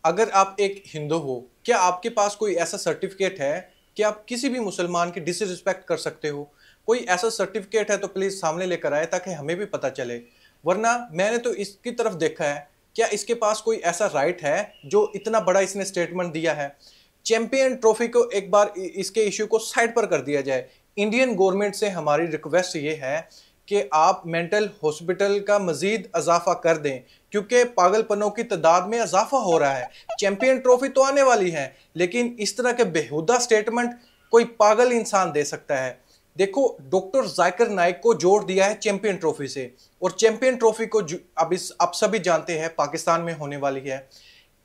अगर आप एक हिंदू हो, क्या आपके पास कोई ऐसा सर्टिफिकेट है कि आप किसी भी मुसलमान की डिसरिस्पेक्ट कर सकते हो? कोई ऐसा सर्टिफिकेट है तो प्लीज सामने लेकर आए ताकि हमें भी पता चले। वरना मैंने तो इसकी तरफ देखा है, क्या इसके पास कोई ऐसा राइट है जो इतना बड़ा इसने स्टेटमेंट दिया है? चैंपियन ट्रॉफी को एक बार इसके इश्यू को साइड पर कर दिया जाए। इंडियन गवर्नमेंट से हमारी रिक्वेस्ट ये है कि आप मेंटल हॉस्पिटल का मजीद इजाफा कर दें, क्योंकि पागलपनों की तादाद में इजाफा हो रहा है। चैंपियन ट्रॉफी तो आने वाली है, लेकिन इस तरह के बेहुदा स्टेटमेंट कोई पागल इंसान दे सकता है। देखो, डॉक्टर जाकिर नाइक को जोड़ दिया है चैंपियन ट्रॉफी से, और चैंपियन ट्रॉफी को आप सभी जानते हैं पाकिस्तान में होने वाली है।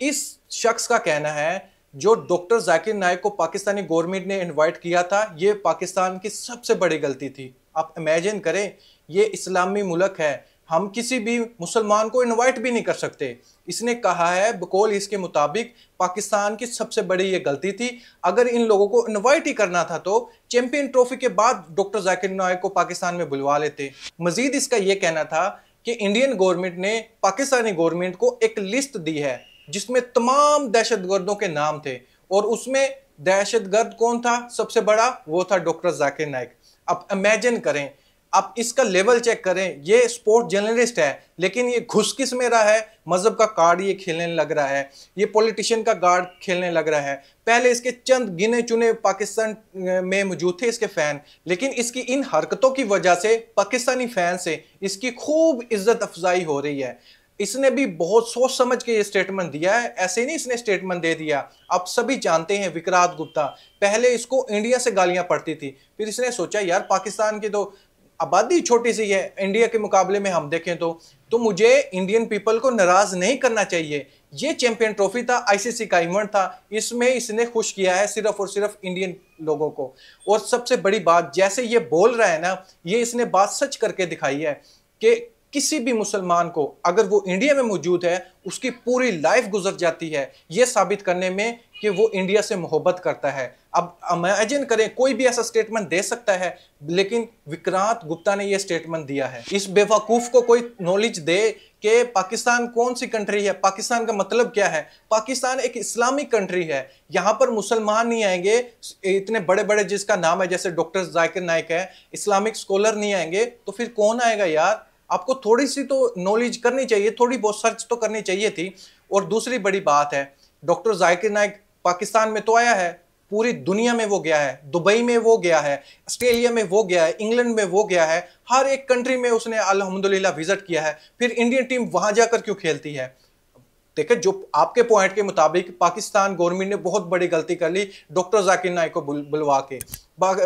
इस शख्स का कहना है जो डॉक्टर जाकिर नाइक को पाकिस्तानी गवर्नमेंट ने इनवाइट किया था, ये पाकिस्तान की सबसे बड़ी गलती थी। आप इमेजिन करें, ये इस्लामी मुल्क है, हम किसी भी मुसलमान को इनवाइट भी नहीं कर सकते। इसने कहा है बकौल इसके मुताबिक पाकिस्तान की सबसे बड़ी ये गलती थी। अगर इन लोगों को इनवाइट ही करना था तो चैंपियन ट्रॉफी के बाद डॉक्टर जाकिर नाइक को पाकिस्तान में बुलवा लेते। मजीद इसका यह कहना था कि इंडियन गवर्नमेंट ने पाकिस्तानी गवर्नमेंट को एक लिस्ट दी है जिसमें तमाम दहशतगर्दों के नाम थे, और उसमें दहशतगर्द कौन था सबसे बड़ा? वो था डॉक्टर जाकिर नाइक। अब इमेजिन करें, आप इसका लेवल चेक करें। ये स्पोर्ट जर्नलिस्ट है, लेकिन ये घुस किस में रहा है? मजहब का कार्ड ये खेलने लग रहा है, ये पॉलिटिशियन का कार्ड खेलने लग रहा है। पहले इसके चंद गिने चुने पाकिस्तान में मौजूद थे इसके फैन, लेकिन इसकी इन हरकतों की वजह से पाकिस्तानी फैन से इसकी खूब इज्जत अफजाई हो रही है। इसने भी बहुत सोच समझ के ये स्टेटमेंट दिया है, ऐसे नहीं इसने स्टेटमेंट दे दिया। आप सभी जानते हैं विक्रांत गुप्ता, पहले इसको इंडिया से गालियां पड़ती थी, फिर इसने सोचा यार पाकिस्तान की तो आबादी छोटी सी है इंडिया के मुकाबले में हम देखें तो मुझे इंडियन पीपल को नाराज नहीं करना चाहिए। ये चैंपियन ट्रॉफी था, आईसीसी का इवेंट था, इसमें इसने खुश किया है सिर्फ और सिर्फ इंडियन लोगों को। और सबसे बड़ी बात, जैसे ये बोल रहा है ना, ये इसने बात सच करके दिखाई है कि किसी भी मुसलमान को अगर वो इंडिया में मौजूद है उसकी पूरी लाइफ गुजर जाती है ये साबित करने में कि वो इंडिया से मोहब्बत करता है। अब इमेजिन करें, कोई भी ऐसा स्टेटमेंट दे सकता है, लेकिन विक्रांत गुप्ता ने ये स्टेटमेंट दिया है। इस बेवकूफ को कोई नॉलेज दे कि पाकिस्तान कौन सी कंट्री है, पाकिस्तान का मतलब क्या है। पाकिस्तान एक इस्लामिक कंट्री है, यहाँ पर मुसलमान नहीं आएंगे। इतने बड़े बड़े जिसका नाम है जैसे डॉक्टर जाकिर नाइक है, इस्लामिक स्कॉलर नहीं आएंगे तो फिर कौन आएगा यार? आपको थोड़ी सी तो नॉलेज करनी चाहिए, थोड़ी बहुत सर्च तो करनी चाहिए थी। और दूसरी बड़ी बात है, डॉक्टर जाकिर नाइक पाकिस्तान में तो आया है, पूरी दुनिया में वो गया है, दुबई में वो गया है, ऑस्ट्रेलिया में वो गया है, इंग्लैंड में वो गया है, हर एक कंट्री में उसने अल्हम्दुलिल्लाह विजिट किया है। फिर इंडियन टीम वहां जाकर क्यों खेलती है? देखिए, जो आपके पॉइंट के मुताबिक पाकिस्तान गवर्नमेंट ने बहुत बड़ी गलती कर ली डॉक्टर जाकिर नाइक को बुलवा के।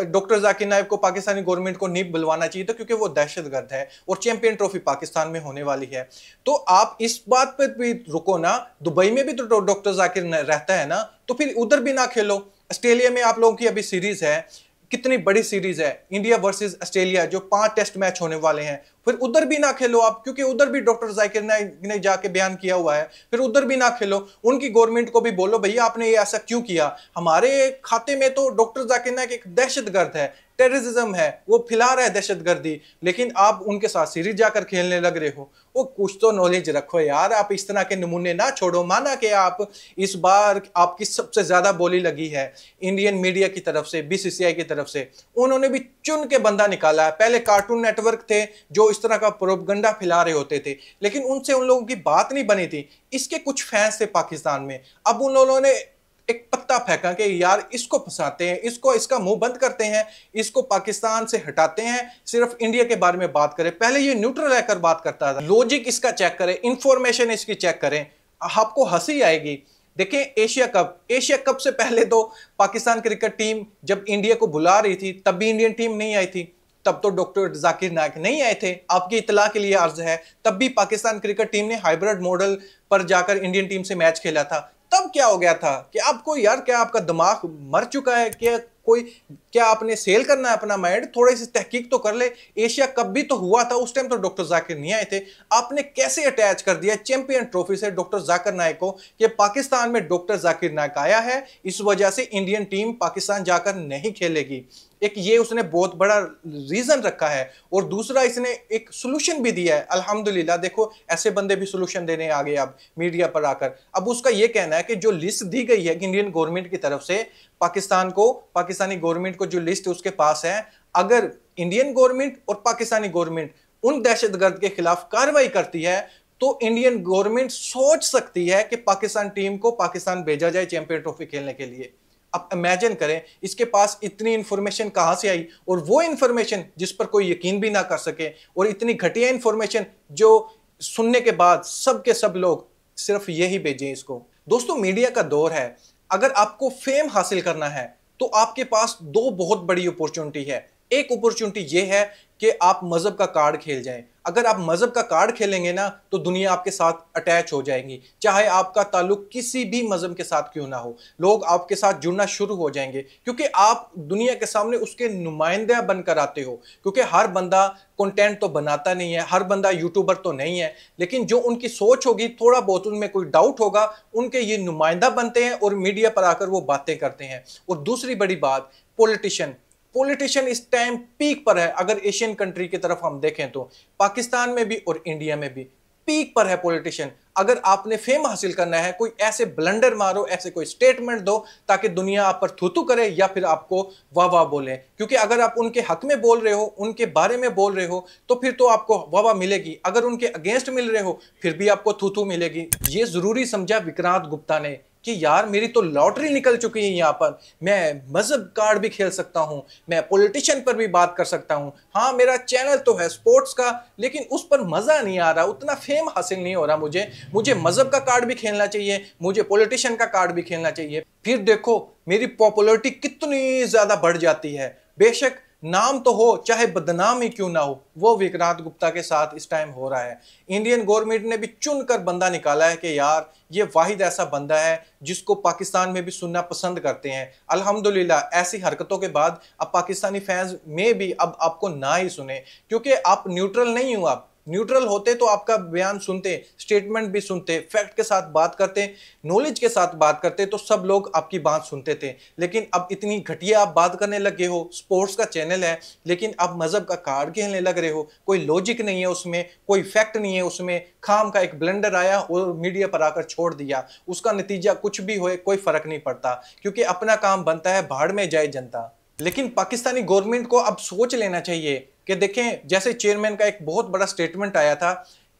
डॉक्टर जाकिर नाइक को पाकिस्तानी गवर्नमेंट को नहीं बुलवाना चाहिए था, क्योंकि वो दहशतगर्द है और चैंपियन ट्रॉफी पाकिस्तान में होने वाली है। तो आप इस बात पर भी रुको ना, दुबई में भी तो डॉक्टर जाकिर रहता है ना, तो फिर उधर भी ना खेलो। ऑस्ट्रेलिया में आप लोगों की अभी सीरीज है, कितनी बड़ी सीरीज है, इंडिया वर्सेस ऑस्ट्रेलिया, जो 5 टेस्ट मैच होने वाले हैं, फिर उधर भी ना खेलो आप, क्योंकि उधर भी डॉक्टर जाकिर नाइक ने जाके बयान किया हुआ है। फिर उधर भी ना खेलो, उनकी गवर्नमेंट को भी बोलो भैया आपने ये ऐसा क्यों किया? हमारे खाते में तो डॉक्टर जाकिर नाइक एक दहशतगर्द है, टेररिज्म है, वो फैला रहा है दहशतगर्दी, लेकिन आप उनके साथ सीरीज जाकर खेलने लग रहे हो। वो कुछ तो नॉलेज रखो यार, आप इस तरह के नमूने ना छोड़ो। माना कि आप इस बार आपकी सबसे ज्यादा बोली लगी है इंडियन मीडिया की तरफ से, बीसीसीआई की तरफ से, उन्होंने भी चुन के बंदा निकाला है। पहले कार्टून नेटवर्क थे जो इस तरह का प्रोपगंडा फैला रहे होते थे, लेकिन उनसे उन लोगों की बात नहीं बनी थी। इसके कुछ फैंस थे पाकिस्तान में, अब उन लोगों ने एक पत्ता फेंका कि यार इसको फंसाते हैं, इसका मुंह बंद करते हैं, इसको पाकिस्तान से हटाते हैं, सिर्फ इंडिया के बारे में बात करें। पहले ये न्यूट्रल रहकर बात करता था। लॉजिक इसका चेक करें, इंफॉर्मेशन इसकी चेक करें, आपको हंसी आएगी। देखें, एशिया कप से पहले तो पाकिस्तान क्रिकेट टीम जब इंडिया को बुला रही थी तब भी इंडियन टीम नहीं आई थी, तब तो डॉक्टर जाकिर नाइक नहीं आए थे। आपकी इतला के लिए अर्ज है, तब भी पाकिस्तान क्रिकेट टीम ने हाइब्रिड मॉडल पर जाकर इंडियन टीम से मैच खेला था। तब क्या हो गया था कि आपको यार, क्या आपका दिमाग मर चुका है? क्या आपने सेल करना है अपना माइंड? थोड़ी सी तहकीक तो कर ले। एशिया कप भी तो हुआ था, उस टाइम तो डॉक्टर जाकिर नहीं आए थे। आपने कैसे अटैच कर दिया चैंपियन ट्रॉफी से डॉक्टर जाकिर नाइक को कि पाकिस्तान में डॉक्टर जाकिर नाइक आया है, इस वजह से इंडियन टीम पाकिस्तान जाकर नहीं खेलेगी। एक ये उसने बहुत बड़ा रीजन रखा है, और दूसरा इसने एक सोल्यूशन भी दिया है। अल्हम्दुलिल्लाह, देखो ऐसे बंदे भी सोल्यूशन देने आ गए अब मीडिया पर आकर। अब उसका ये कहना है कि जो लिस्ट दी गई है इंडियन गवर्नमेंट की तरफ से पाकिस्तानी गवर्नमेंट को जो लिस्ट उसके पास है, अगर इंडियन गवर्नमेंट और पाकिस्तानी गवर्नमेंट उन दहशतगर्द के खिलाफ कार्रवाई करती है तो इंडियन गवर्नमेंट सोच सकती है कि पाकिस्तान टीम को पाकिस्तान भेजा जाए चैंपियन ट्रॉफी खेलने के लिए। अब इमेजिन करें इसके पास इतनी इंफॉर्मेशन कहां से आई, और वो इंफॉर्मेशन जिस पर कोई यकीन भी ना कर सके, और इतनी घटिया इंफॉर्मेशन जो सुनने के बाद सब के सब लोग सिर्फ यही भेजें इसको। दोस्तों, मीडिया का दौर है। अगर आपको फेम हासिल करना है तो आपके पास दो बहुत बड़ी अपॉर्चुनिटी है। एक अपॉर्चुनिटी ये है कि आप मजहब का कार्ड खेल जाएं। अगर आप मजहब का कार्ड खेलेंगे ना तो दुनिया आपके साथ अटैच हो जाएंगी, चाहे आपका ताल्लुक किसी भी मजहब के साथ क्यों ना हो, लोग आपके साथ जुड़ना शुरू हो जाएंगे, क्योंकि आप दुनिया के सामने उसके नुमाइंदा बनकर आते हो। क्योंकि हर बंदा कंटेंट तो बनाता नहीं है, हर बंदा यूट्यूबर तो नहीं है, लेकिन जो उनकी सोच होगी, थोड़ा बहुत उनमें कोई डाउट होगा, उनके ये नुमाइंदा बनते हैं और मीडिया पर आकर वो बातें करते हैं। और दूसरी बड़ी बात, पॉलिटिशियन इस टाइम पीक पर है। अगर एशियन कंट्री की तरफ हम देखें तो पाकिस्तान में भी और इंडिया में भी पीक पर है पॉलिटिशियन। अगर आपने फेम हासिल करना है, कोई ऐसे ब्लंडर मारो, ऐसे कोई स्टेटमेंट दो ताकि दुनिया आप पर थूथू करे या फिर आपको वाह वाह बोले। क्योंकि अगर आप उनके हक में बोल रहे हो, उनके बारे में बोल रहे हो, तो फिर तो आपको वाह वाह मिलेगी। अगर उनके अगेंस्ट मिल रहे हो फिर भी आपको थूथू मिलेगी। ये जरूरी समझा विक्रांत गुप्ता ने कि यार मेरी तो लॉटरी निकल चुकी है, यहाँ पर मैं मजहब कार्ड भी खेल सकता हूँ, मैं पॉलिटिशियन पर भी बात कर सकता हूँ। हाँ, मेरा चैनल तो है स्पोर्ट्स का, लेकिन उस पर मजा नहीं आ रहा, उतना फेम हासिल नहीं हो रहा। मुझे मजहब का कार्ड भी खेलना चाहिए, मुझे पॉलिटिशियन का कार्ड भी खेलना चाहिए। फिर देखो मेरी पॉपुलैरिटी कितनी ज्यादा बढ़ जाती है। बेशक नाम तो हो, चाहे बदनाम ही क्यों ना हो, वो विक्रांत गुप्ता के साथ इस टाइम हो रहा है। इंडियन गवर्नमेंट ने भी चुनकर बंदा निकाला है कि यार ये वाहिद ऐसा बंदा है जिसको पाकिस्तान में भी सुनना पसंद करते हैं। अल्हम्दुलिल्लाह, ऐसी हरकतों के बाद अब पाकिस्तानी फैंस में भी अब आपको ना ही सुने, क्योंकि आप न्यूट्रल नहीं हो। आप न्यूट्रल होते तो आपका बयान सुनते, स्टेटमेंट भी सुनते, फैक्ट के साथ बात करते, नॉलेज के साथ बात करते, तो सब लोग आपकी बात सुनते थे। लेकिन अब इतनी घटिया आप बात करने लगे हो। स्पोर्ट्स का चैनल है लेकिन आप मजहब का कार्ड खेलने लग रहे हो। कोई लॉजिक नहीं है उसमें, कोई फैक्ट नहीं है उसमें। खाम का एक ब्लंडर आया और मीडिया पर आकर छोड़ दिया, उसका नतीजा कुछ भी होए कोई फर्क नहीं पड़ता, क्योंकि अपना काम बनता है, भाड़ में जाए जनता। लेकिन पाकिस्तानी गवर्नमेंट को अब सोच लेना चाहिए कि देखें, जैसे चेयरमैन का एक बहुत बड़ा स्टेटमेंट आया था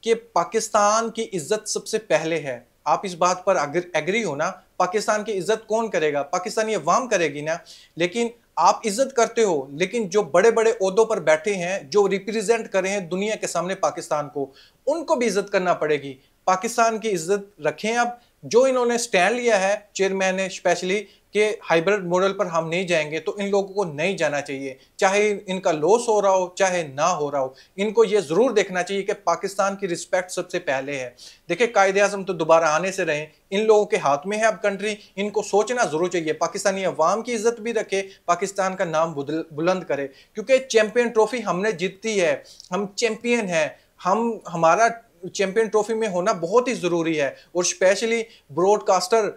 कि पाकिस्तान की इज्जत सबसे पहले है। आप इस बात पर अगर एग्री हो ना, पाकिस्तान की इज्जत कौन करेगा? पाकिस्तानी अवाम करेगी ना। लेकिन आप इज्जत करते हो, लेकिन जो बड़े बड़े ओहदों पर बैठे हैं, जो रिप्रेजेंट कर रहे हैं दुनिया के सामने पाकिस्तान को, उनको भी इज्जत करना पड़ेगी। पाकिस्तान की इज्जत रखें। अब जो इन्होंने स्टैंड लिया है चेयरमैन ने स्पेशली कि हाइब्रिड मॉडल पर हम नहीं जाएंगे, तो इन लोगों को नहीं जाना चाहिए, चाहे इनका लॉस हो रहा हो चाहे ना हो रहा हो। इनको ये जरूर देखना चाहिए कि पाकिस्तान की रिस्पेक्ट सबसे पहले है। देखिए, कायदे आज़म तो दोबारा आने से रहे, इन लोगों के हाथ में है अब कंट्री। इनको सोचना जरूर चाहिए, पाकिस्तानी अवाम की इज्जत भी रखे, पाकिस्तान का नाम बुलंद करे। क्योंकि चैंपियन ट्रॉफी हमने जीती है, हम चैंपियन है, हमारा चैंपियन ट्रॉफी में होना बहुत ही जरूरी है। और स्पेशली ब्रॉडकास्टर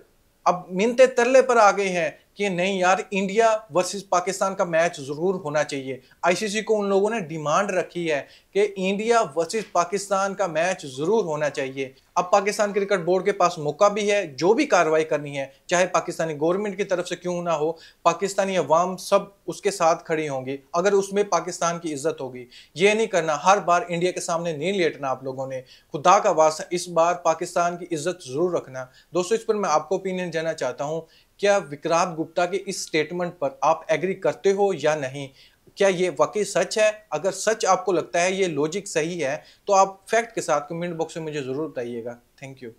अब मिनते तरले पर आ गए हैं कि नहीं यार, इंडिया वर्सेस पाकिस्तान का मैच जरूर होना चाहिए। आईसीसी को उन लोगों ने डिमांड रखी है कि इंडिया वर्सेस पाकिस्तान का मैच जरूर होना चाहिए। अब पाकिस्तान क्रिकेट बोर्ड के पास मौका भी है, जो भी कार्रवाई करनी है, चाहे पाकिस्तानी गवर्नमेंट की तरफ से क्यों ना हो, पाकिस्तानी अवाम सब उसके साथ खड़ी होंगी अगर उसमें पाकिस्तान की इज्जत होगी। ये नहीं करना, हर बार इंडिया के सामने नहीं लेटना आप लोगों ने। खुदा का वास्ता इस बार पाकिस्तान की इज्जत जरूर रखना। दोस्तों, इस पर मैं आपको ओपिनियन जानना चाहता हूँ, क्या विक्रांत गुप्ता के इस स्टेटमेंट पर आप एग्री करते हो या नहीं? क्या ये वाकई सच है? अगर सच आपको लगता है, ये लॉजिक सही है, तो आप फैक्ट के साथ कमेंट बॉक्स में मुझे जरूर बताइएगा। Thank you.